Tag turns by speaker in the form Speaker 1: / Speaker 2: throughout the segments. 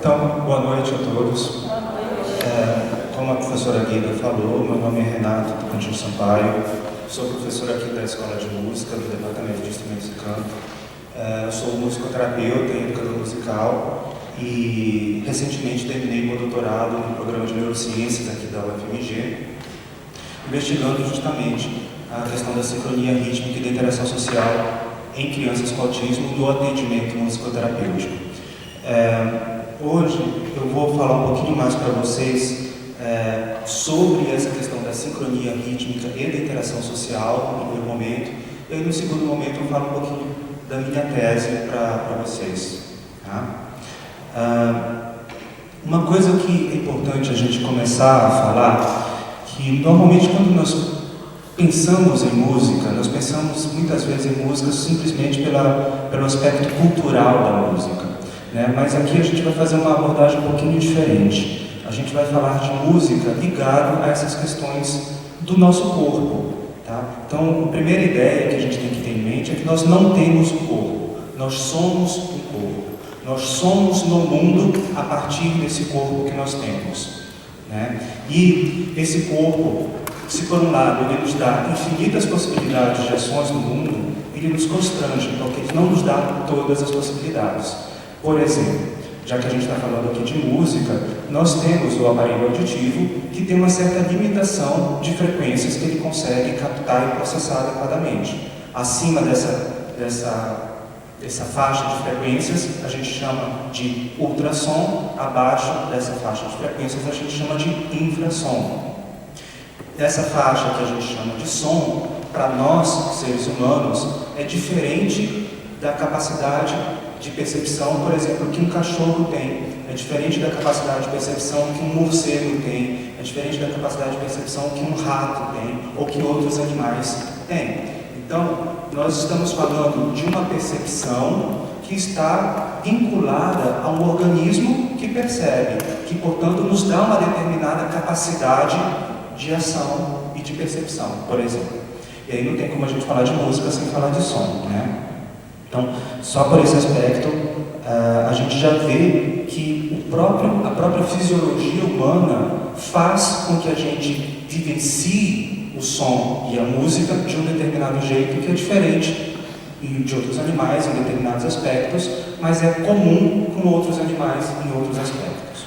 Speaker 1: Então, boa noite a todos. Como a professora Guida falou, meu nome é Renato Tocantins Sampaio, sou professor aqui da Escola de Música, do Departamento de Instrumentos e Canto. Sou musicoterapeuta e educador musical e recentemente terminei meu doutorado no programa de neurociências aqui da UFMG, investigando justamente a questão da sincronia rítmica e da interação social em crianças com autismo no atendimento musicoterapêutico. Hoje eu vou falar um pouquinho mais para vocês sobre essa questão da sincronia rítmica e da interação social no primeiro momento, e aí no segundo momento eu falo um pouquinho da minha tese para vocês. Tá? Uma coisa que é importante a gente começar a falar, que normalmente quando nós pensamos em música, nós pensamos muitas vezes em música simplesmente pelo aspecto cultural da música, né? Mas aqui a gente vai fazer uma abordagem um pouquinho diferente. A gente vai falar de música ligado a essas questões do nosso corpo. Tá? Então, a primeira ideia que a gente tem que ter em mente é que nós não temos um corpo, nós somos um corpo. Nós somos no mundo a partir desse corpo que nós temos. Né? E esse corpo, se por um lado ele nos dá infinitas possibilidades de ações no mundo, ele nos constrange, porque ele não nos dá todas as possibilidades. Por exemplo, já que a gente está falando aqui de música, nós temos o aparelho auditivo que tem uma certa limitação de frequências que ele consegue captar e processar adequadamente. Acima dessa faixa de frequências a gente chama de ultrassom, abaixo dessa faixa de frequências a gente chama de infrassom. Essa faixa que a gente chama de som, para nós, seres humanos, é diferente da capacidade de percepção, por exemplo, que um cachorro tem, é diferente da capacidade de percepção que um morcego tem, é diferente da capacidade de percepção que um rato tem, ou que outros animais têm. Então, nós estamos falando de uma percepção que está vinculada a um organismo que percebe, que, portanto, nos dá uma determinada capacidade de ação e de percepção, por exemplo. E aí não tem como a gente falar de música sem falar de som, né? Então, só por esse aspecto, a gente já vê que a própria fisiologia humana faz com que a gente vivencie o som e a música de um determinado jeito que é diferente de outros animais em determinados aspectos, mas é comum com outros animais em outros aspectos.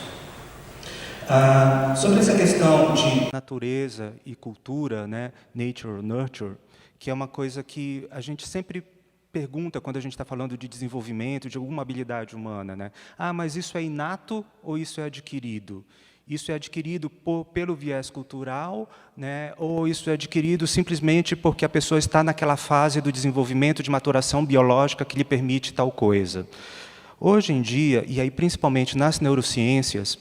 Speaker 1: Sobre essa questão de natureza e cultura, né, nature, nurture, que é uma coisa que a gente sempre pergunta quando a gente está falando de desenvolvimento, de alguma habilidade humana, né? Mas isso é inato ou isso é adquirido? Isso é adquirido pelo viés cultural, né? Ou isso é adquirido simplesmente porque a pessoa está naquela fase do desenvolvimento de maturação biológica que lhe permite tal coisa? Hoje em dia, e aí principalmente nas neurociências,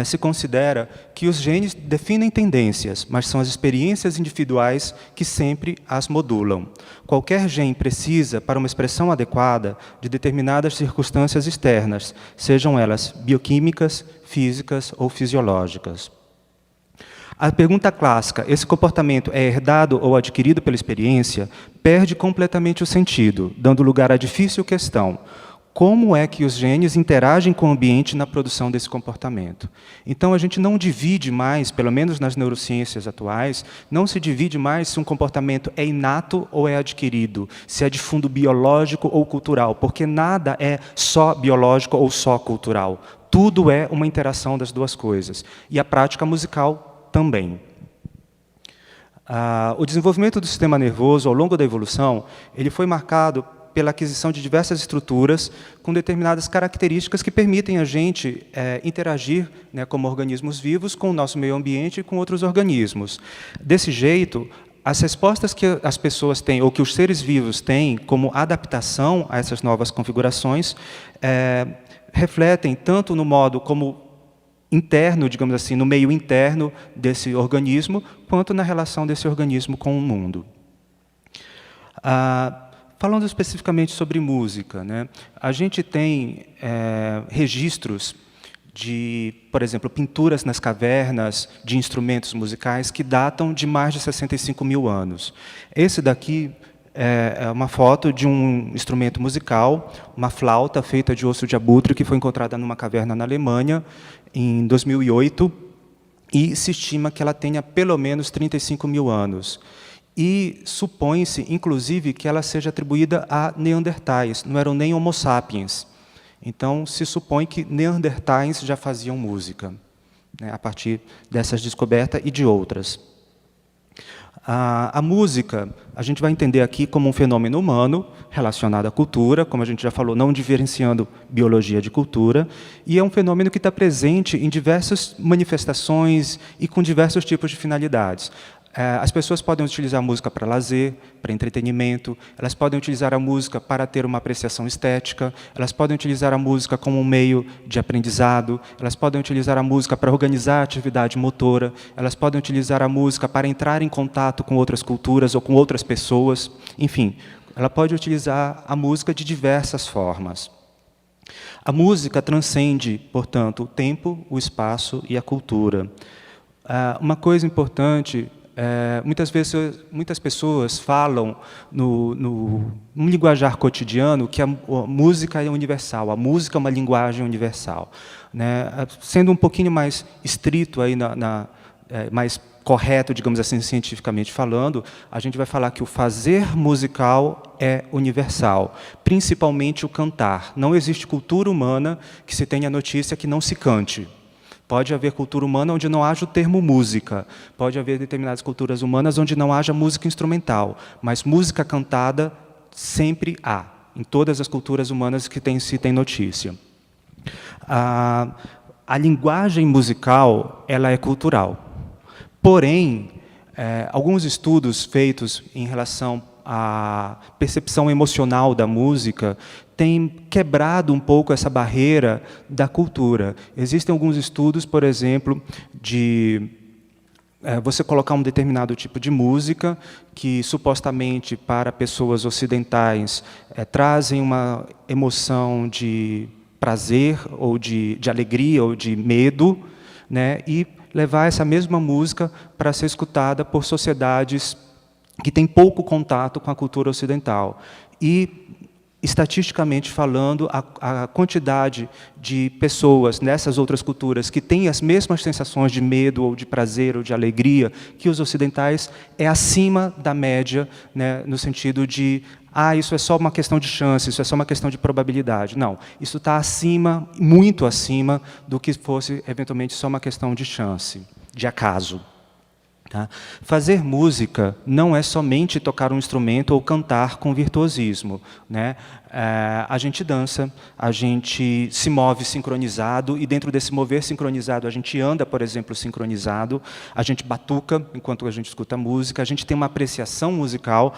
Speaker 1: se considera que os genes definem tendências, mas são as experiências individuais que sempre as modulam. Qualquer gene precisa, para uma expressão adequada, de determinadas circunstâncias externas, sejam elas bioquímicas, físicas ou fisiológicas. A pergunta clássica, esse comportamento é herdado ou adquirido pela experiência, perde completamente o sentido, dando lugar à difícil questão: como é que os genes interagem com o ambiente na produção desse comportamento? Então, a gente não divide mais, pelo menos nas neurociências atuais, não se divide mais se um comportamento é inato ou é adquirido, se é de fundo biológico ou cultural, porque nada é só biológico ou só cultural. Tudo é uma interação das duas coisas. E a prática musical também. O desenvolvimento do sistema nervoso, ao longo da evolução, ele foi marcado pela aquisição de diversas estruturas com determinadas características que permitem a gente interagir, né, como organismos vivos com o nosso meio ambiente e com outros organismos. Desse jeito, as respostas que as pessoas têm, ou que os seres vivos têm, como adaptação a essas novas configurações, refletem tanto no modo como interno, digamos assim, no meio interno desse organismo, quanto na relação desse organismo com o mundo. Falando especificamente sobre música, né, a gente tem registros de, por exemplo, pinturas nas cavernas de instrumentos musicais que datam de mais de 65 mil anos. Esse daqui é uma foto de um instrumento musical, uma flauta feita de osso de abutre, que foi encontrada numa caverna na Alemanha, em 2008, e se estima que ela tenha pelo menos 35 mil anos. E supõe-se, inclusive, que ela seja atribuída a neandertais, não eram nem homo sapiens. Então, se supõe que neandertais já faziam música, né, a partir dessas descobertas e de outras. A música, a gente vai entender aqui como um fenômeno humano relacionado à cultura, como a gente já falou, não diferenciando biologia de cultura, e é um fenômeno que está presente em diversas manifestações e com diversos tipos de finalidades. As pessoas podem utilizar a música para lazer, para entretenimento, elas podem utilizar a música para ter uma apreciação estética, elas podem utilizar a música como um meio de aprendizado, elas podem utilizar a música para organizar a atividade motora, elas podem utilizar a música para entrar em contato com outras culturas ou com outras pessoas, enfim, ela pode utilizar a música de diversas formas. A música transcende, portanto, o tempo, o espaço e a cultura. Uma coisa importante, muitas pessoas falam num linguajar cotidiano que a música é universal, a música é uma linguagem universal, né? Sendo um pouquinho mais estrito, aí mais correto, digamos assim, cientificamente falando, a gente vai falar que o fazer musical é universal, principalmente o cantar. Não existe cultura humana que se tenha notícia que não se cante. Pode haver cultura humana onde não haja o termo música, pode haver determinadas culturas humanas onde não haja música instrumental, mas música cantada sempre há, em todas as culturas humanas que se tem notícia. A linguagem musical, ela é cultural. Porém, alguns estudos feitos em relação à percepção emocional da música têm quebrado um pouco essa barreira da cultura. Existem alguns estudos, por exemplo, de você colocar um determinado tipo de música que, supostamente, para pessoas ocidentais, trazem uma emoção de prazer, ou de alegria, ou de medo, né, e levar essa mesma música para ser escutada por sociedades que têm pouco contato com a cultura ocidental. E, estatisticamente falando, a quantidade de pessoas nessas outras culturas que têm as mesmas sensações de medo, ou de prazer, ou de alegria que os ocidentais é acima da média, né, no sentido de isso é só uma questão de chance, isso é só uma questão de probabilidade. Não, isso está acima, muito acima do que fosse, eventualmente, só uma questão de chance, de acaso. Tá? Fazer música não é somente tocar um instrumento ou cantar com virtuosismo, né? A gente dança, a gente se move sincronizado, e dentro desse mover sincronizado a gente anda, por exemplo, sincronizado, a gente batuca enquanto a gente escuta música, a gente tem uma apreciação musical,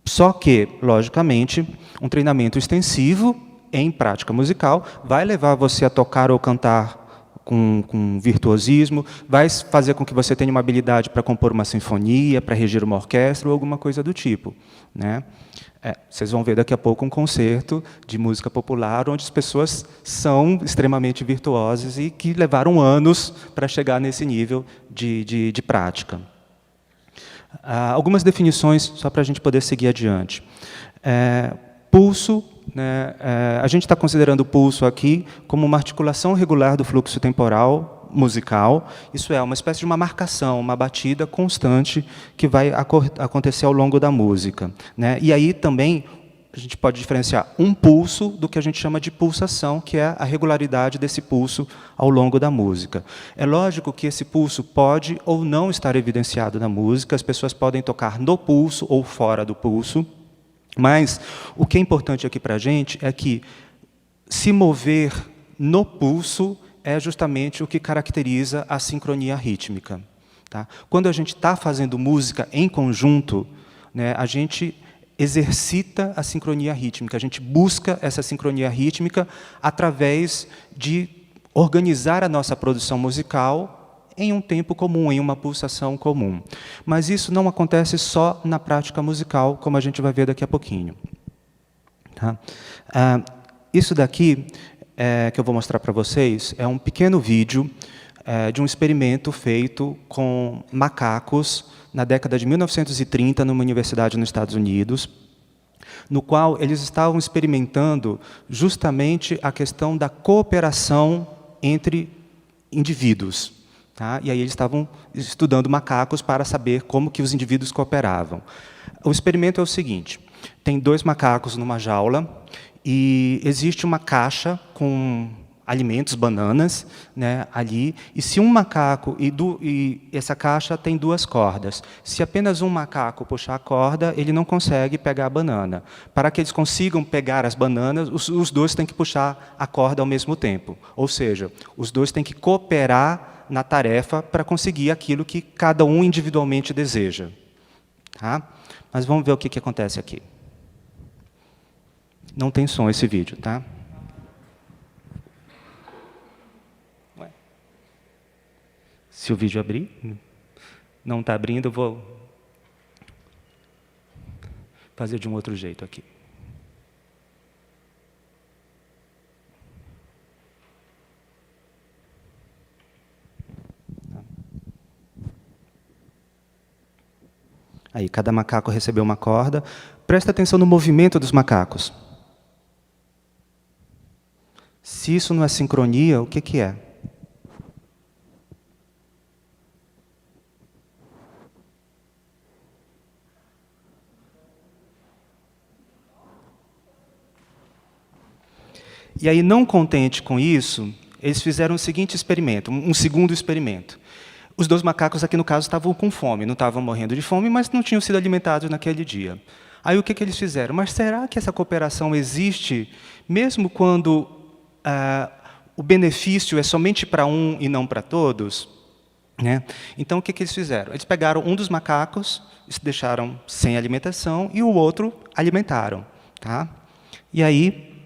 Speaker 1: só que, logicamente, um treinamento extensivo em prática musical vai levar você a tocar ou cantar com virtuosismo, vai fazer com que você tenha uma habilidade para compor uma sinfonia, para reger uma orquestra ou alguma coisa do tipo, né? Vocês vão ver daqui a pouco um concerto de música popular onde as pessoas são extremamente virtuosas e que levaram anos para chegar nesse nível de prática. Algumas definições, só para a gente poder seguir adiante. Pulso, né, a gente está considerando o pulso aqui como uma articulação regular do fluxo temporal musical, isso é, uma espécie de uma marcação, uma batida constante que vai acontecer ao longo da música, né? E aí também a gente pode diferenciar um pulso do que a gente chama de pulsação, que é a regularidade desse pulso ao longo da música. É lógico que esse pulso pode ou não estar evidenciado na música, as pessoas podem tocar no pulso ou fora do pulso, mas o que é importante aqui para a gente é que se mover no pulso é justamente o que caracteriza a sincronia rítmica. Tá? Quando a gente está fazendo música em conjunto, né, a gente exercita a sincronia rítmica, a gente busca essa sincronia rítmica através de organizar a nossa produção musical em um tempo comum, em uma pulsação comum. Mas isso não acontece só na prática musical, como a gente vai ver daqui a pouquinho. Tá? Isso daqui, que eu vou mostrar para vocês, é um pequeno vídeo de um experimento feito com macacos na década de 1930, numa universidade nos Estados Unidos, no qual eles estavam experimentando justamente a questão da cooperação entre indivíduos. Tá? E aí eles estavam estudando macacos para saber como que os indivíduos cooperavam. O experimento é o seguinte: tem 2 macacos numa jaula e existe uma caixa com alimentos, bananas, né, ali, e se um macaco, e essa caixa tem 2 cordas, se apenas um macaco puxar a corda, ele não consegue pegar a banana. Para que eles consigam pegar as bananas, os 2 têm que puxar a corda ao mesmo tempo. Ou seja, os 2 têm que cooperar na tarefa para conseguir aquilo que cada um individualmente deseja. Tá? Mas vamos ver o que acontece aqui. Não tem som esse vídeo, tá? Se o vídeo abrir, não está abrindo, eu vou fazer de um outro jeito aqui. Aí, cada macaco recebeu uma corda. Presta atenção no movimento dos macacos. Se isso não é sincronia, o que é? E aí, não contente com isso, eles fizeram o seguinte experimento, um segundo experimento. Os 2 macacos, aqui no caso, estavam com fome, não estavam morrendo de fome, mas não tinham sido alimentados naquele dia. Aí, o que eles fizeram? Mas será que essa cooperação existe, mesmo quando o benefício é somente para um e não para todos? Né? Então, o que eles fizeram? Eles pegaram um dos macacos, deixaram sem alimentação, e o outro alimentaram. Tá? E aí,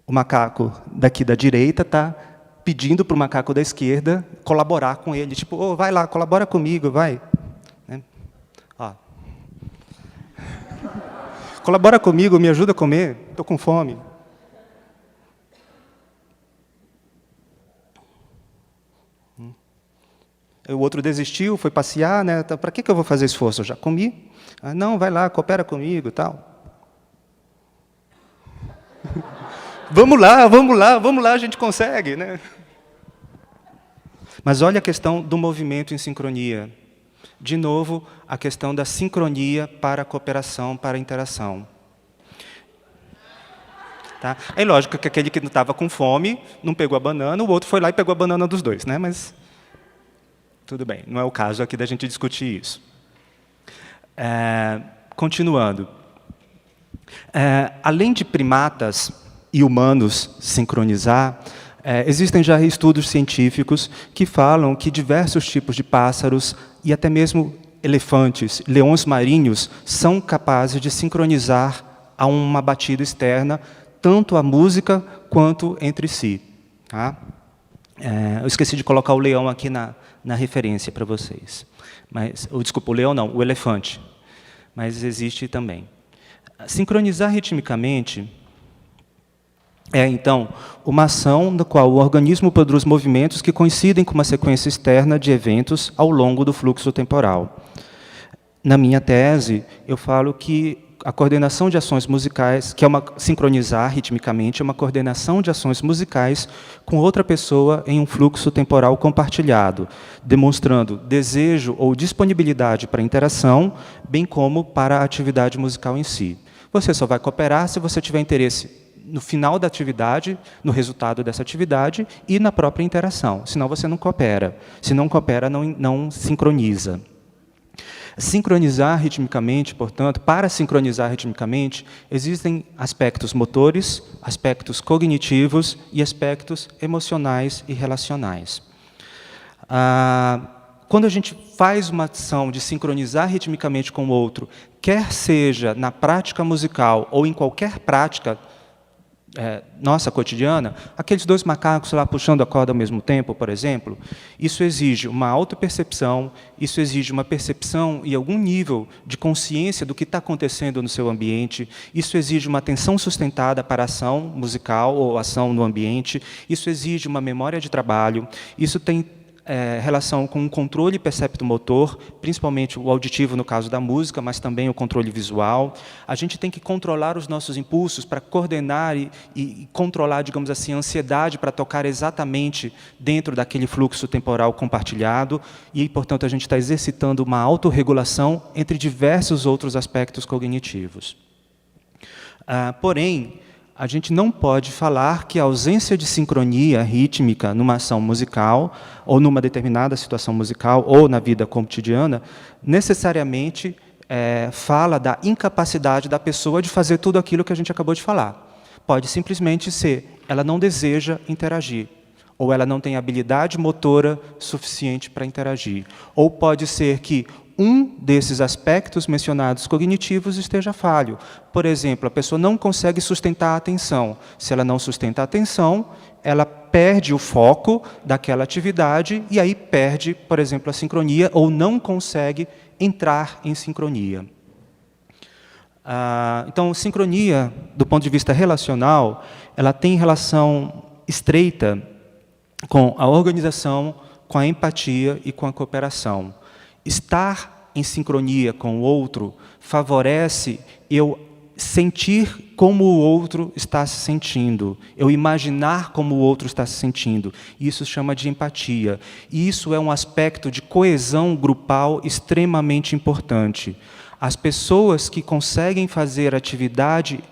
Speaker 1: o macaco daqui da direita está pedindo para o macaco da esquerda colaborar com ele. Tipo, oh, vai lá, colabora comigo, vai. Né? Ó. Colabora comigo, me ajuda a comer, estou com fome. O outro desistiu, foi passear, né? Para que eu vou fazer esforço? Eu já comi. Ah, não, vai lá, coopera comigo e tal. Vamos lá, a gente consegue, né? Mas olha a questão do movimento em sincronia. De novo, a questão da sincronia para a cooperação, para a interação. Tá? É lógico que aquele que não estava com fome não pegou a banana, o outro foi lá e pegou a banana dos 2, né? Mas tudo bem, não é o caso aqui da gente discutir isso. Continuando. Além de primatas e humanos sincronizar, existem já estudos científicos que falam que diversos tipos de pássaros e até mesmo elefantes, leões marinhos, são capazes de sincronizar a uma batida externa, tanto a música quanto entre si. Tá? Eu esqueci de colocar o leão aqui na referência para vocês. Desculpa, o leão não, o elefante. Mas existe também. Sincronizar ritmicamente então, uma ação na qual o organismo produz movimentos que coincidem com uma sequência externa de eventos ao longo do fluxo temporal. Na minha tese, eu falo que a coordenação de ações musicais, que é sincronizar ritmicamente, é uma coordenação de ações musicais com outra pessoa em um fluxo temporal compartilhado, demonstrando desejo ou disponibilidade para a interação, bem como para a atividade musical em si. Você só vai cooperar se você tiver interesse no final da atividade, no resultado dessa atividade e na própria interação. Senão você não coopera. Se não coopera, não sincroniza. Sincronizar ritmicamente, portanto, para sincronizar ritmicamente, existem aspectos motores, aspectos cognitivos e aspectos emocionais e relacionais. Quando a gente faz uma ação de sincronizar ritmicamente com o outro, quer seja na prática musical ou em qualquer prática nossa cotidiana, aqueles dois macacos lá puxando a corda ao mesmo tempo, por exemplo, isso exige uma autopercepção, isso exige uma percepção e algum nível de consciência do que está acontecendo no seu ambiente, isso exige uma atenção sustentada para a ação musical ou ação no ambiente, isso exige uma memória de trabalho, isso tem relação com o controle percepto-motor, principalmente o auditivo no caso da música, mas também o controle visual. A gente tem que controlar os nossos impulsos para coordenar e controlar, digamos assim, a ansiedade para tocar exatamente dentro daquele fluxo temporal compartilhado e, portanto, a gente está exercitando uma autorregulação entre diversos outros aspectos cognitivos. Porém, a gente não pode falar que a ausência de sincronia rítmica numa ação musical, ou numa determinada situação musical, ou na vida cotidiana, necessariamente fala da incapacidade da pessoa de fazer tudo aquilo que a gente acabou de falar. Pode simplesmente ser, ela não deseja interagir, ou ela não tem habilidade motora suficiente para interagir. Ou pode ser que um desses aspectos mencionados cognitivos esteja falho. Por exemplo, a pessoa não consegue sustentar a atenção. Se ela não sustenta a atenção, ela perde o foco daquela atividade e aí perde, por exemplo, a sincronia ou não consegue entrar em sincronia. Então, sincronia, do ponto de vista relacional, ela tem relação estreita com a organização, com a empatia e com a cooperação. Estar em sincronia com o outro favorece eu sentir como o outro está se sentindo, eu imaginar como o outro está se sentindo. Isso chama de empatia. E isso é um aspecto de coesão grupal extremamente importante. As pessoas que conseguem fazer atividade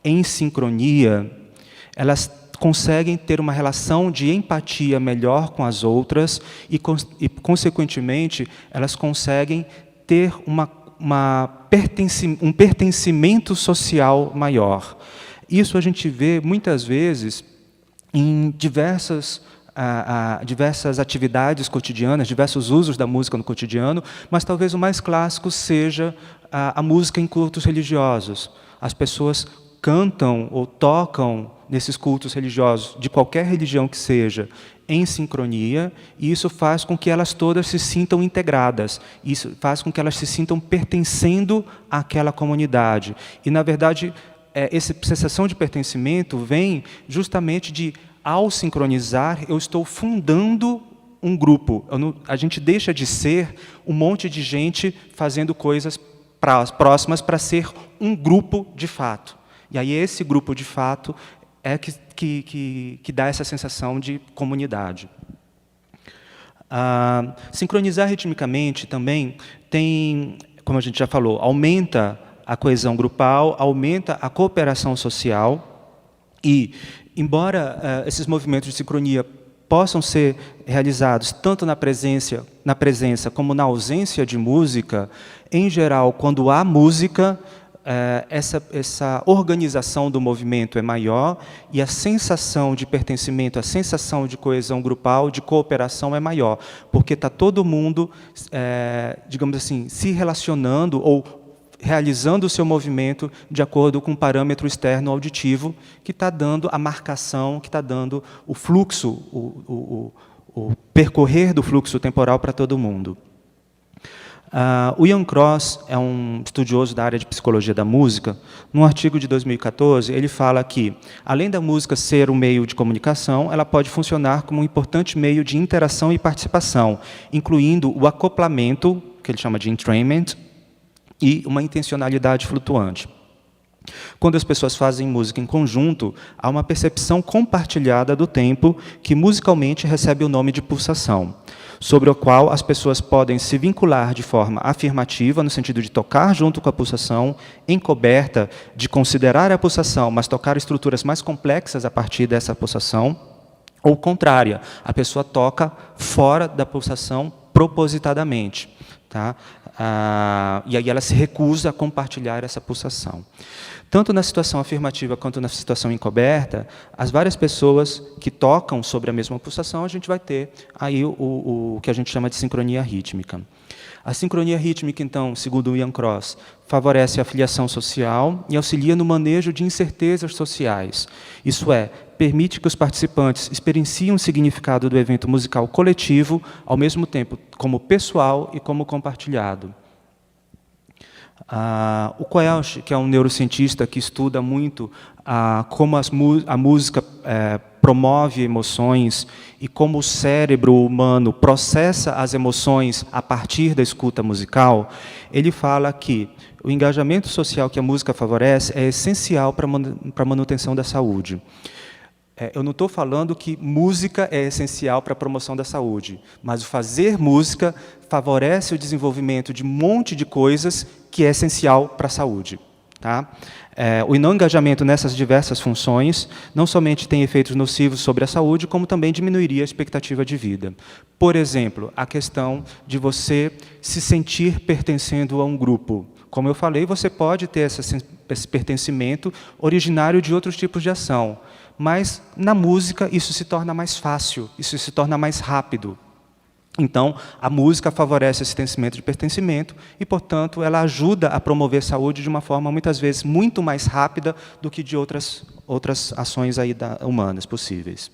Speaker 1: em sincronia, elas conseguem ter uma relação de empatia melhor com as outras e consequentemente, elas conseguem ter um pertencimento social maior. Isso a gente vê, muitas vezes, em diversas atividades cotidianas, diversos usos da música no cotidiano, mas talvez o mais clássico seja a música em cultos religiosos. As pessoas cantam ou tocam nesses cultos religiosos, de qualquer religião que seja, em sincronia, e isso faz com que elas todas se sintam integradas, isso faz com que elas se sintam pertencendo àquela comunidade. E, na verdade, essa sensação de pertencimento vem justamente de, ao sincronizar, eu estou fundando um grupo. A gente deixa de ser um monte de gente fazendo coisas próximas para ser um grupo de fato. E aí esse grupo de fato é que dá essa sensação de comunidade. Sincronizar ritmicamente também tem, como a gente já falou, aumenta a coesão grupal, aumenta a cooperação social e, embora esses movimentos de sincronia possam ser realizados tanto na presença como na ausência de música, em geral, quando há música, essa organização do movimento é maior e a sensação de pertencimento, a sensação de coesão grupal, de cooperação é maior, porque está todo mundo, digamos assim, se relacionando ou realizando o seu movimento de acordo com um parâmetro externo auditivo que está dando a marcação, que está dando o fluxo, o percorrer do fluxo temporal para todo mundo. O Ian Cross é um estudioso da área de psicologia da música. Num artigo de 2014, ele fala que, além da música ser um meio de comunicação, ela pode funcionar como um importante meio de interação e participação, incluindo o acoplamento, que ele chama de entrainment, e uma intencionalidade flutuante. Quando as pessoas fazem música em conjunto, há uma percepção compartilhada do tempo que musicalmente recebe o nome de pulsação, sobre o qual as pessoas podem se vincular de forma afirmativa, no sentido de tocar junto com a pulsação, encoberta, de considerar a pulsação, mas tocar estruturas mais complexas a partir dessa pulsação, ou contrária, a pessoa toca fora da pulsação propositadamente. Tá? E aí ela se recusa a compartilhar essa pulsação. Tanto na situação afirmativa quanto na situação encoberta, as várias pessoas que tocam sobre a mesma pulsação, a gente vai ter aí o que a gente chama de sincronia rítmica. A sincronia rítmica, então, segundo Ian Cross, favorece a filiação social e auxilia no manejo de incertezas sociais. Isso é, permite que os participantes experienciem o significado do evento musical coletivo, ao mesmo tempo como pessoal e como compartilhado. O Koelsch, que é um neurocientista que estuda muito como a música promove emoções e como o cérebro humano processa as emoções a partir da escuta musical, ele fala que o engajamento social que a música favorece é essencial para a manutenção da saúde. Eu não estou falando que música é essencial para a promoção da saúde, mas o fazer música favorece o desenvolvimento de um monte de coisas que é essencial para a saúde. Tá? O não engajamento nessas diversas funções não somente tem efeitos nocivos sobre a saúde, como também diminuiria a expectativa de vida. Por exemplo, a questão de você se sentir pertencendo a um grupo. Como eu falei, você pode ter esse pertencimento originário de outros tipos de ação, mas na música isso se torna mais fácil, isso se torna mais rápido. Então, a música favorece esse sentimento de pertencimento e, portanto, ela ajuda a promover saúde de uma forma, muitas vezes, muito mais rápida do que de outras ações aí humanas possíveis.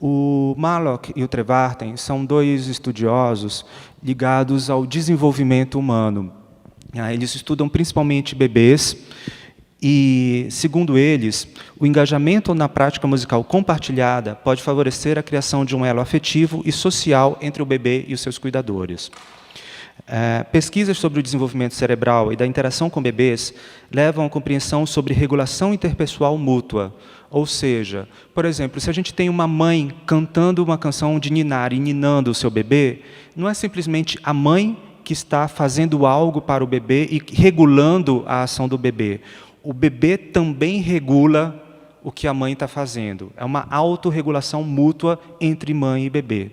Speaker 1: O Malloch e o Trevarten são dois estudiosos ligados ao desenvolvimento humano. Eles estudam principalmente bebês e, segundo eles, o engajamento na prática musical compartilhada pode favorecer a criação de um elo afetivo e social entre o bebê e os seus cuidadores. Pesquisas sobre o desenvolvimento cerebral e da interação com bebês levam à compreensão sobre regulação interpessoal mútua. Ou seja, por exemplo, se a gente tem uma mãe cantando uma canção de ninar e ninando o seu bebê, não é simplesmente a mãe que está fazendo algo para o bebê e regulando a ação do bebê. O bebê também regula o que a mãe está fazendo. É uma autorregulação mútua entre mãe e bebê.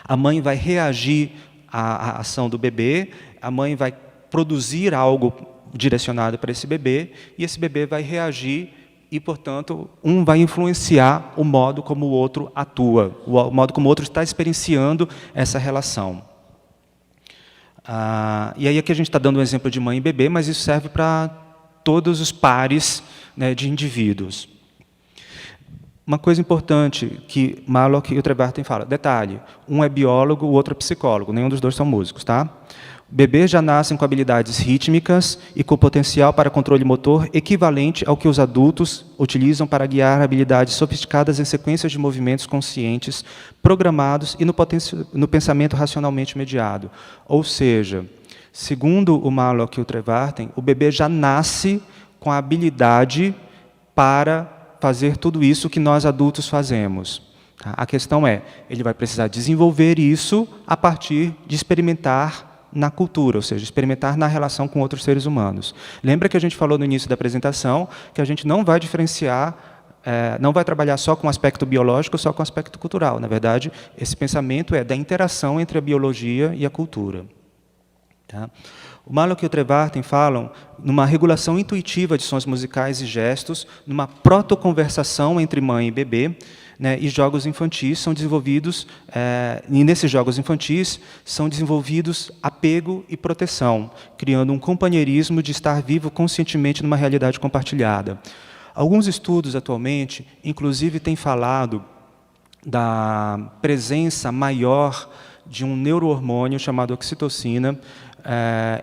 Speaker 1: A mãe vai reagir à ação do bebê, a mãe vai produzir algo direcionado para esse bebê, e esse bebê vai reagir e, portanto, um vai influenciar o modo como o outro atua, o modo como o outro está experienciando essa relação. E aí aqui a gente está dando um exemplo de mãe e bebê, mas isso serve para todos os pares, né, de indivíduos. Uma coisa importante que Malloch e o Trevarten falam, detalhe, um é biólogo, o outro é psicólogo, nenhum dos dois são músicos, tá? Bebês já nascem com habilidades rítmicas e com potencial para controle motor equivalente ao que os adultos utilizam para guiar habilidades sofisticadas em sequências de movimentos conscientes, programados e no pensamento racionalmente mediado. Ou seja, segundo o Malloch e o Trevarten, o bebê já nasce com a habilidade para fazer tudo isso que nós adultos fazemos. A questão é, ele vai precisar desenvolver isso a partir de experimentar na cultura, ou seja, experimentar na relação com outros seres humanos. Lembra que a gente falou no início da apresentação que a gente não vai diferenciar, não vai trabalhar só com o aspecto biológico, só com o aspecto cultural. Na verdade, esse pensamento é da interação entre a biologia e a cultura. Tá? O Malloch e o Trevarten falam numa regulação intuitiva de sons musicais e gestos, numa protoconversação entre mãe e bebê, né, e jogos infantis são desenvolvidos, e nesses jogos infantis são desenvolvidos apego e proteção, criando um companheirismo de estar vivo conscientemente numa realidade compartilhada. Alguns estudos atualmente, inclusive, têm falado da presença maior de um neurohormônio chamado oxitocina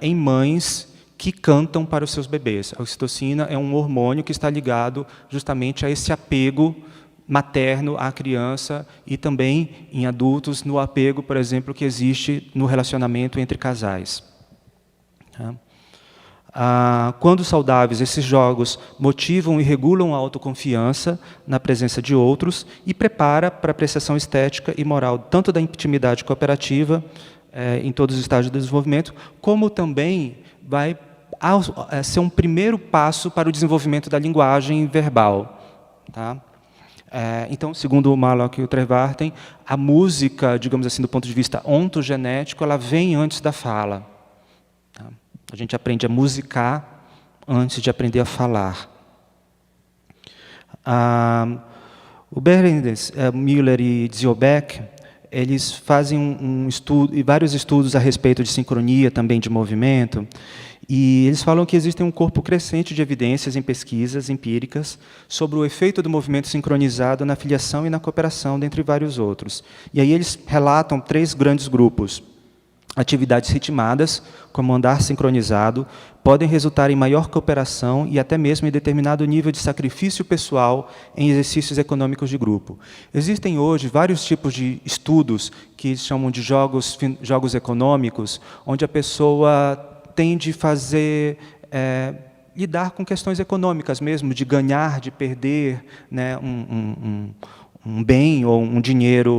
Speaker 1: em mães que cantam para os seus bebês. A oxitocina é um hormônio que está ligado justamente a esse apego materno à criança e também em adultos no apego, por exemplo, que existe no relacionamento entre casais. Quando saudáveis, esses jogos motivam e regulam a autoconfiança na presença de outros e prepara para a apreciação estética e moral, tanto da intimidade cooperativa, em todos os estágios do desenvolvimento, como também vai ser um primeiro passo para o desenvolvimento da linguagem verbal. Tá? Então, segundo o Malloch e o Trevarten, a música, digamos assim, do ponto de vista ontogenético, ela vem antes da fala. Tá? A gente aprende a musicar antes de aprender a falar. O Behrens, Müller e Ziobeck
Speaker 2: eles fazem um estudo, e vários estudos a respeito de sincronia, também de movimento, e eles falam que existe um corpo crescente de evidências em pesquisas empíricas sobre o efeito do movimento sincronizado na filiação e na cooperação, dentre vários outros. E aí eles relatam 3 grandes grupos. Atividades ritmadas, como andar sincronizado, podem resultar em maior cooperação e até mesmo em determinado nível de sacrifício pessoal em exercícios econômicos de grupo. Existem hoje vários tipos de estudos que chamam de jogos econômicos, onde a pessoa tem de fazer, lidar com questões econômicas mesmo, de ganhar, de perder, né, um bem ou um dinheiro,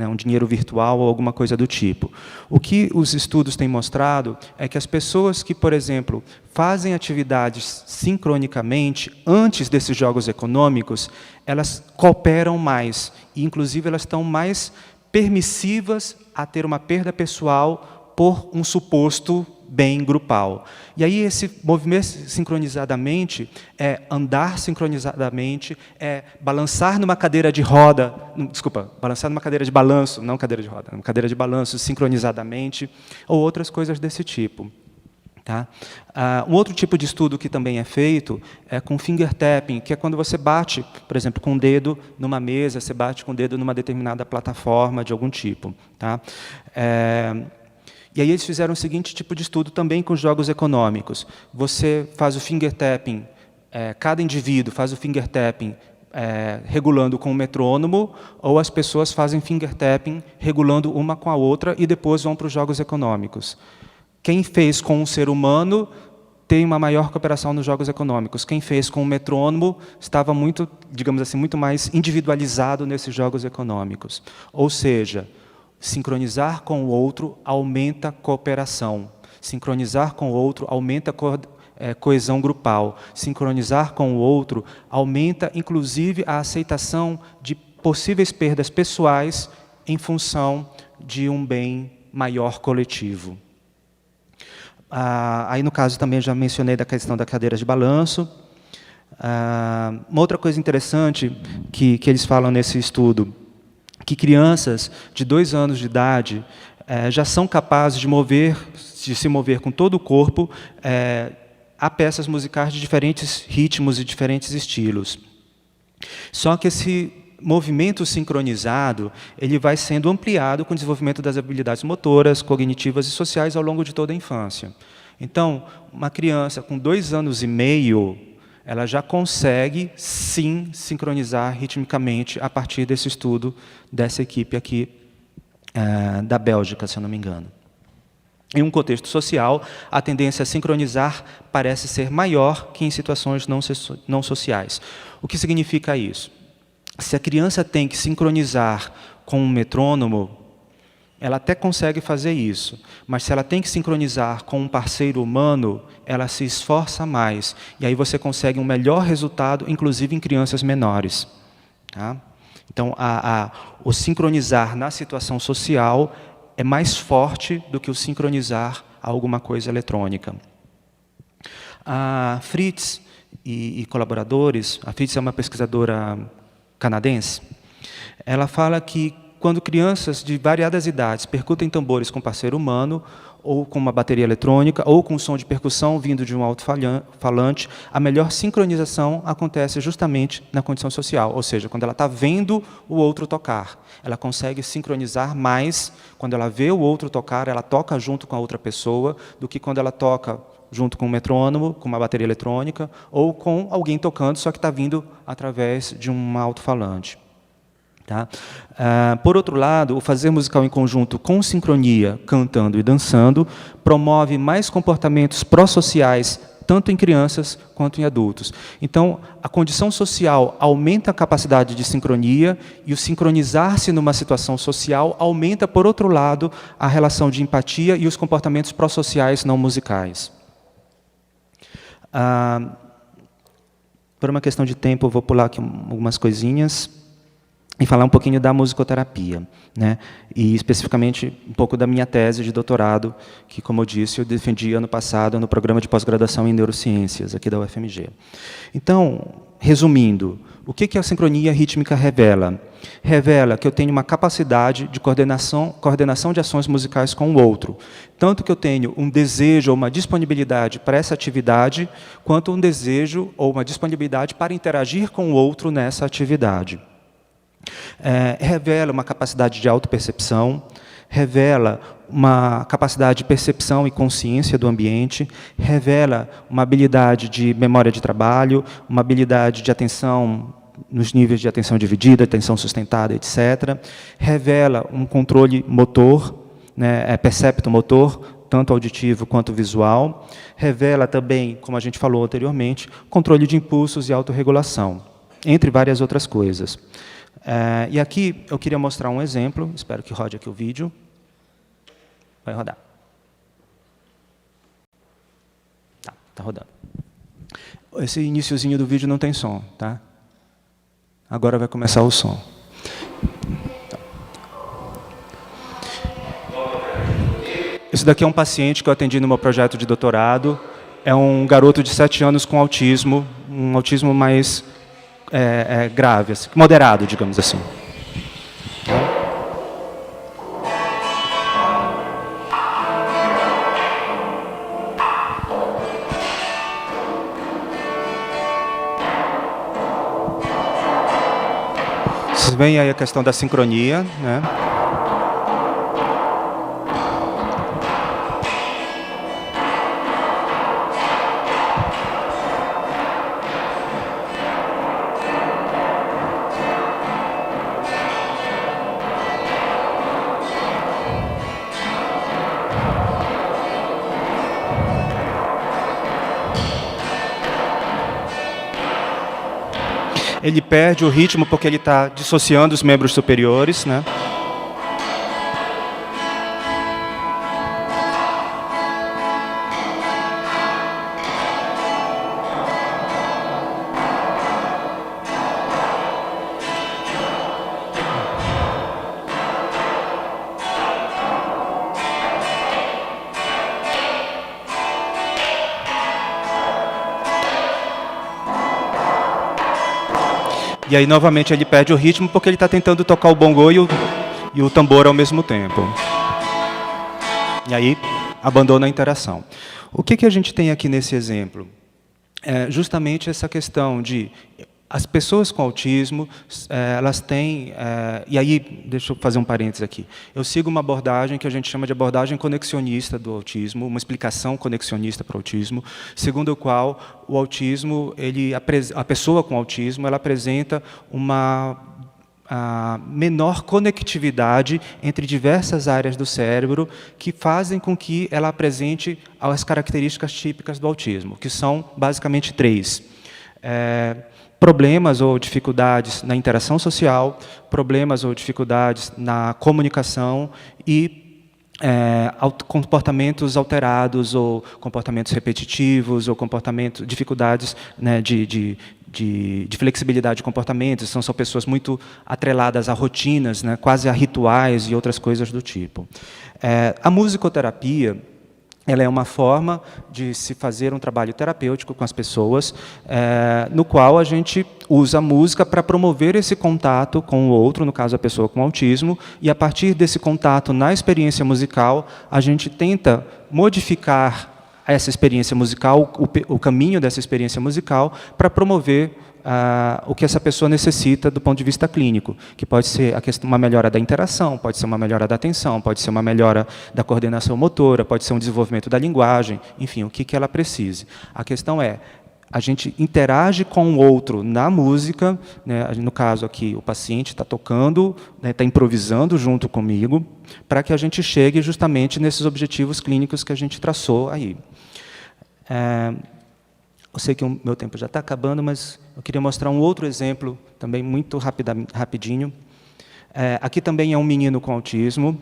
Speaker 2: um dinheiro virtual ou alguma coisa do tipo. O que os estudos têm mostrado é que as pessoas que, por exemplo, fazem atividades sincronicamente antes desses jogos econômicos, elas cooperam mais e, inclusive, elas estão mais permissivas a ter uma perda pessoal por um suposto bem grupal. E aí esse movimento sincronizadamente é andar sincronizadamente, é balançar numa cadeira de roda, balançar numa cadeira de balanço, não cadeira de roda, uma cadeira de balanço sincronizadamente, ou outras coisas desse tipo. Tá? Um outro tipo de estudo que também é feito é com finger tapping, que é quando você bate, por exemplo, com o dedo numa mesa, você bate com o dedo numa determinada plataforma de algum tipo. Tá? E aí eles fizeram o seguinte tipo de estudo também com jogos econômicos. Você faz o finger tapping, cada indivíduo faz o finger tapping regulando com o metrônomo, ou as pessoas fazem finger tapping regulando uma com a outra e depois vão para os jogos econômicos. Quem fez com um ser humano tem uma maior cooperação nos jogos econômicos. Quem fez com o metrônomo estava muito, digamos assim, muito mais individualizado nesses jogos econômicos. Ou seja, sincronizar com o outro aumenta a cooperação. Sincronizar com o outro aumenta a coesão grupal. Sincronizar com o outro aumenta, inclusive, a aceitação de possíveis perdas pessoais em função de um bem maior coletivo. Aí, no caso, também já mencionei da questão da cadeira de balanço. Uma outra coisa interessante que eles falam nesse estudo, que crianças de 2 anos de idade já são capazes de se mover com todo o corpo a peças musicais de diferentes ritmos e diferentes estilos. Só que esse movimento sincronizado ele vai sendo ampliado com o desenvolvimento das habilidades motoras, cognitivas e sociais ao longo de toda a infância. Então, uma criança com 2 anos e meio, ela já consegue, sim, sincronizar ritmicamente a partir desse estudo dessa equipe aqui da Bélgica, se eu não me engano. Em um contexto social, a tendência a sincronizar parece ser maior que em situações não sociais. O que significa isso? Se a criança tem que sincronizar com um metrônomo, ela até consegue fazer isso, mas se ela tem que sincronizar com um parceiro humano, ela se esforça mais, e aí você consegue um melhor resultado, inclusive em crianças menores. Tá? Então, o sincronizar na situação social é mais forte do que o sincronizar a alguma coisa eletrônica. A Fritz e colaboradores, a Fritz é uma pesquisadora canadense, ela fala que quando crianças de variadas idades percutem tambores com parceiro humano, ou com uma bateria eletrônica, ou com som de percussão vindo de um alto-falante, a melhor sincronização acontece justamente na condição social, ou seja, quando ela está vendo o outro tocar. Ela consegue sincronizar mais quando ela vê o outro tocar, ela toca junto com a outra pessoa, do que quando ela toca junto com um metrônomo, com uma bateria eletrônica, ou com alguém tocando, só que está vindo através de um alto-falante. Tá? Por outro lado, o fazer musical em conjunto com sincronia, cantando e dançando, promove mais comportamentos pró-sociais, tanto em crianças quanto em adultos. Então, a condição social aumenta a capacidade de sincronia e o sincronizar-se numa situação social aumenta, por outro lado, a relação de empatia e os comportamentos pró-sociais não musicais. Por uma questão de tempo, eu vou pular aqui algumas coisinhas e falar um pouquinho da musicoterapia, né? E especificamente um pouco da minha tese de doutorado, que, como eu disse, eu defendi ano passado no programa de pós-graduação em neurociências aqui da UFMG. Então, resumindo, O que a sincronia rítmica revela? Revela que eu tenho uma capacidade de coordenação de ações musicais com o outro. Tanto que eu tenho um desejo ou uma disponibilidade para essa atividade, quanto um desejo ou uma disponibilidade para interagir com o outro nessa atividade. Revela uma capacidade de autopercepção, revela uma capacidade de percepção e consciência do ambiente, revela uma habilidade de memória de trabalho, uma habilidade de atenção nos níveis de atenção dividida, atenção sustentada, etc. Revela um controle motor, né, percepto-motor, tanto auditivo quanto visual. Revela também, como a gente falou anteriormente, controle de impulsos e autorregulação, entre várias outras coisas. E aqui eu queria mostrar um exemplo, espero que rode aqui o vídeo. Vai rodar. Tá rodando. Esse iniciozinho do vídeo não tem som, tá? Agora vai começar o som. Esse daqui é um paciente que eu atendi no meu projeto de doutorado. É um garoto de 7 anos com autismo, um autismo mais grave, assim, moderado, digamos assim. Vocês veem aí a questão da sincronia, né? Ele perde o ritmo porque ele está dissociando os membros superiores, né? E aí, novamente, ele perde o ritmo porque ele está tentando tocar o bongô e o tambor ao mesmo tempo. E aí, abandona a interação. O que a gente tem aqui nesse exemplo? Justamente essa questão de as pessoas com autismo, elas têm... e aí, deixa eu fazer um parênteses aqui. Eu sigo uma abordagem que a gente chama de abordagem conexionista do autismo, uma explicação conexionista para o autismo, segundo o qual o autismo, a pessoa com autismo, ela apresenta uma menor conectividade entre diversas áreas do cérebro que fazem com que ela apresente as características típicas do autismo, que são basicamente 3. Problemas ou dificuldades na interação social, problemas ou dificuldades na comunicação e comportamentos alterados ou comportamentos repetitivos ou dificuldades, né, de flexibilidade de comportamentos. São pessoas muito atreladas a rotinas, né, quase a rituais e outras coisas do tipo. A musicoterapia, ela é uma forma de se fazer um trabalho terapêutico com as pessoas, no qual a gente usa a música para promover esse contato com o outro, no caso a pessoa com autismo, e a partir desse contato na experiência musical, a gente tenta modificar essa experiência musical, o caminho dessa experiência musical, para promover o que essa pessoa necessita do ponto de vista clínico, que pode ser uma melhora da interação, pode ser uma melhora da atenção, pode ser uma melhora da coordenação motora, pode ser um desenvolvimento da linguagem, enfim, o que ela precise. A questão é, a gente interage com o outro na música, né, no caso aqui, o paciente está tocando, está improvisando junto comigo, para que a gente chegue justamente nesses objetivos clínicos que a gente traçou aí. Eu sei que o meu tempo já está acabando, mas eu queria mostrar um outro exemplo, também muito rapidinho. Aqui também é um menino com autismo,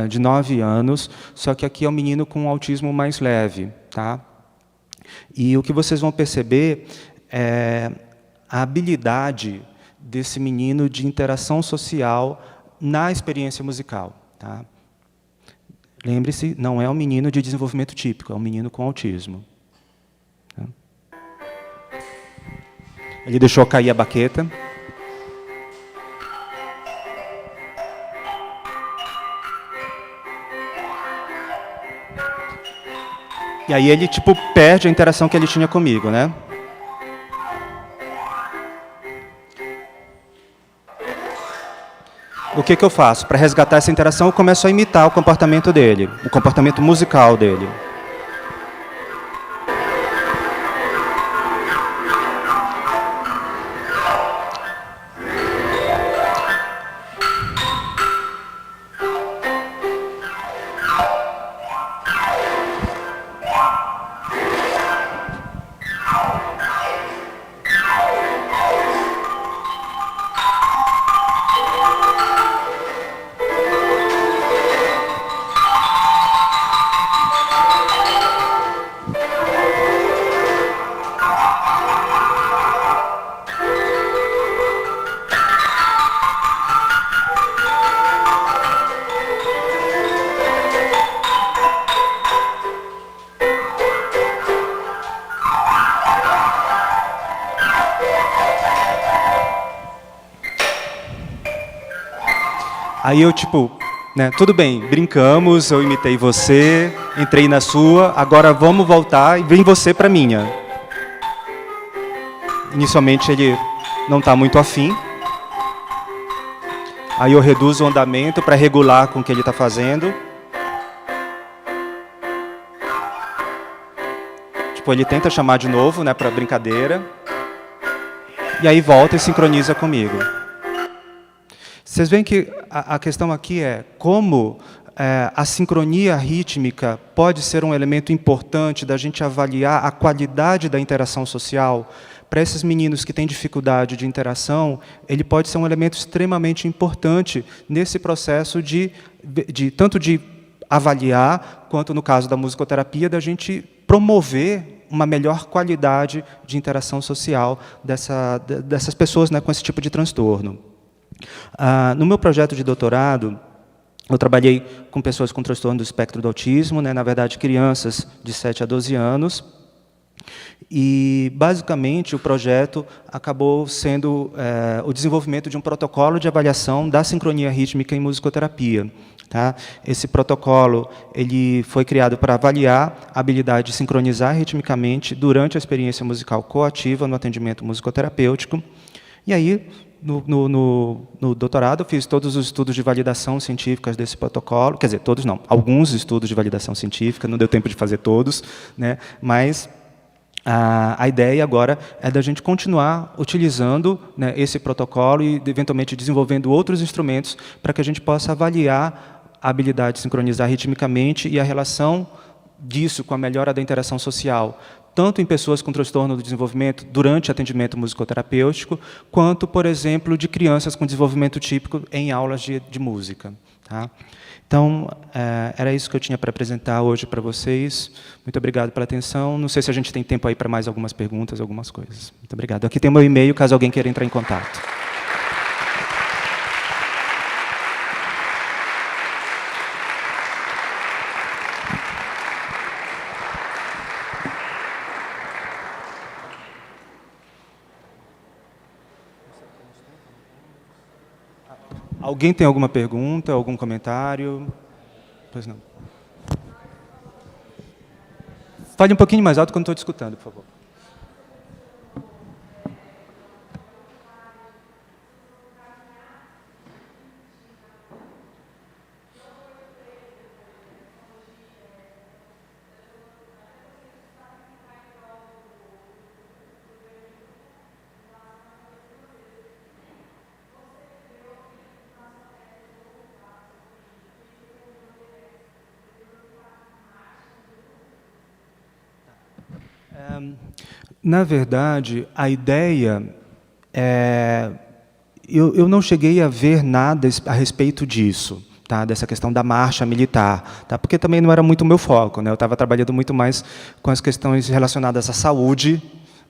Speaker 2: de 9 anos, só que aqui é um menino com autismo mais leve. Tá? E o que vocês vão perceber é a habilidade desse menino de interação social na experiência musical. Tá? Lembre-se, não é um menino de desenvolvimento típico, é um menino com autismo. Ele deixou cair a baqueta. E aí ele, tipo, perde a interação que ele tinha comigo, né? O que eu faço? Para resgatar essa interação, eu começo a imitar o comportamento dele, o comportamento musical dele. Aí eu, tipo, né, tudo bem, brincamos, eu imitei você, entrei na sua, agora vamos voltar e vem você para a minha. Inicialmente ele não está muito afim. Aí eu reduzo o andamento para regular com o que ele está fazendo. Tipo, ele tenta chamar de novo, né, para brincadeira. E aí volta e sincroniza comigo. Vocês veem que a questão aqui é como a sincronia rítmica pode ser um elemento importante da gente avaliar a qualidade da interação social. Para esses meninos que têm dificuldade de interação, ele pode ser um elemento extremamente importante nesse processo tanto de avaliar, quanto no caso da musicoterapia, da gente promover uma melhor qualidade de interação social dessas pessoas, né, com esse tipo de transtorno. No meu projeto de doutorado, eu trabalhei com pessoas com transtorno do espectro do autismo, né, na verdade, crianças de 7 a 12 anos, e, basicamente, o projeto acabou sendo o desenvolvimento de um protocolo de avaliação da sincronia rítmica em musicoterapia. Tá? Esse protocolo ele foi criado para avaliar a habilidade de sincronizar ritmicamente durante a experiência musical coativa no atendimento musicoterapêutico. E aí, no doutorado, eu fiz todos os estudos de validação científica desse protocolo, quer dizer, todos não, alguns estudos de validação científica, não deu tempo de fazer todos, né, mas a ideia agora é da gente continuar utilizando, né, esse protocolo e, eventualmente, desenvolvendo outros instrumentos para que a gente possa avaliar a habilidade de sincronizar ritmicamente e a relação disso com a melhora da interação social, tanto em pessoas com transtorno do desenvolvimento durante atendimento musicoterapêutico, quanto, por exemplo, de crianças com desenvolvimento típico em aulas de música. Tá? Então, era isso que eu tinha para apresentar hoje para vocês. Muito obrigado pela atenção. Não sei se a gente tem tempo aí para mais algumas perguntas, algumas coisas. Muito obrigado. Aqui tem o meu e-mail, caso alguém queira entrar em contato. Alguém tem alguma pergunta, algum comentário? Pois não. Fale um pouquinho mais alto quando estou te escutando, por favor. Na verdade, a ideia é... Eu não cheguei a ver nada a respeito disso, tá? Dessa questão da marcha militar, tá? Porque também não era muito o meu foco, né? Eu estava trabalhando muito mais com as questões relacionadas à saúde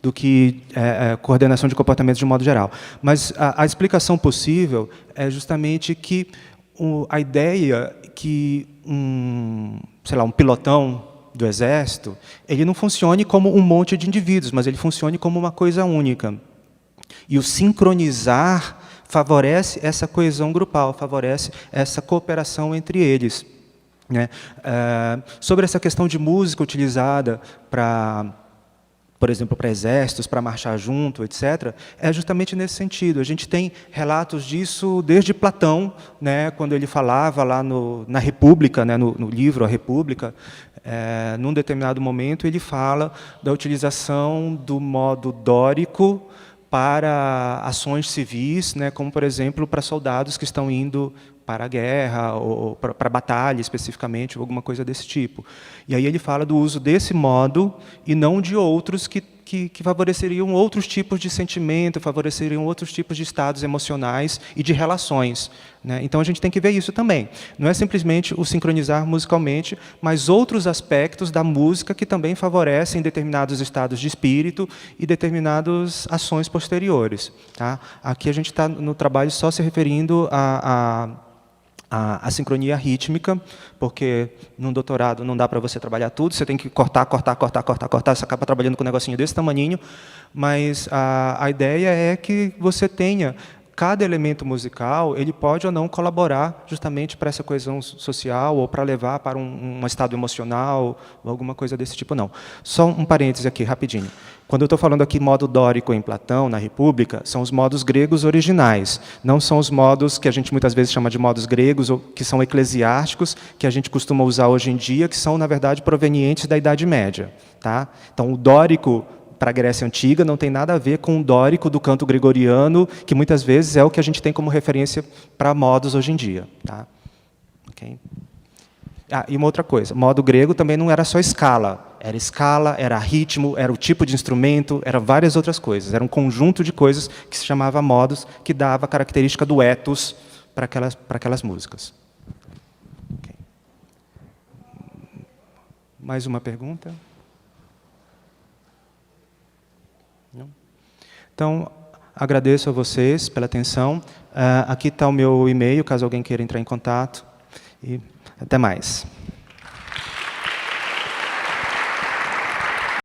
Speaker 2: do que coordenação de comportamentos de modo geral. Mas a explicação possível é justamente que a ideia que sei lá, um pilotão do Exército, ele não funcione como um monte de indivíduos, mas ele funcione como uma coisa única. E o sincronizar favorece essa coesão grupal, favorece essa cooperação entre eles. né? Sobre essa questão de música utilizada para, por exemplo, para exércitos, para marchar junto, etc., é justamente nesse sentido. A gente tem relatos disso desde Platão, né, quando ele falava lá na República, né, no livro A República, num determinado momento ele fala da utilização do modo dórico para ações civis, né, como, por exemplo, para soldados que estão indo para a guerra, ou para a batalha, especificamente, ou alguma coisa desse tipo. E aí ele fala do uso desse modo, e não de outros que favoreceriam outros tipos de sentimento, favoreceriam outros tipos de estados emocionais e de relações, né? Então, a gente tem que ver isso também. Não é simplesmente o sincronizar musicalmente, mas outros aspectos da música que também favorecem determinados estados de espírito e determinadas ações posteriores. Tá? Aqui a gente está no trabalho só se referindo a sincronia rítmica, porque num doutorado não dá para você trabalhar tudo, você tem que cortar, você acaba trabalhando com um negocinho desse tamaninho, mas a ideia é que você tenha cada elemento musical, ele pode ou não colaborar justamente para essa coesão social ou para levar para um estado emocional ou alguma coisa desse tipo, não. Só um parêntese aqui, rapidinho. Quando eu estou falando aqui modo dórico em Platão, na República, são os modos gregos originais, não são os modos que a gente muitas vezes chama de modos gregos, ou que são eclesiásticos, que a gente costuma usar hoje em dia, que são, na verdade, provenientes da Idade Média. Tá? Então, o dórico para a Grécia Antiga não tem nada a ver com o dórico do canto gregoriano, que muitas vezes é o que a gente tem como referência para modos hoje em dia. Tá? Okay? E uma outra coisa, modo grego também não era só escala, era ritmo, era o tipo de instrumento, eram várias outras coisas, era um conjunto de coisas que se chamava modos, que dava a característica do ethos para aquelas músicas. Okay. Mais uma pergunta? Não? Então, agradeço a vocês pela atenção. Aqui está o meu e-mail, caso alguém queira entrar em contato. E até mais.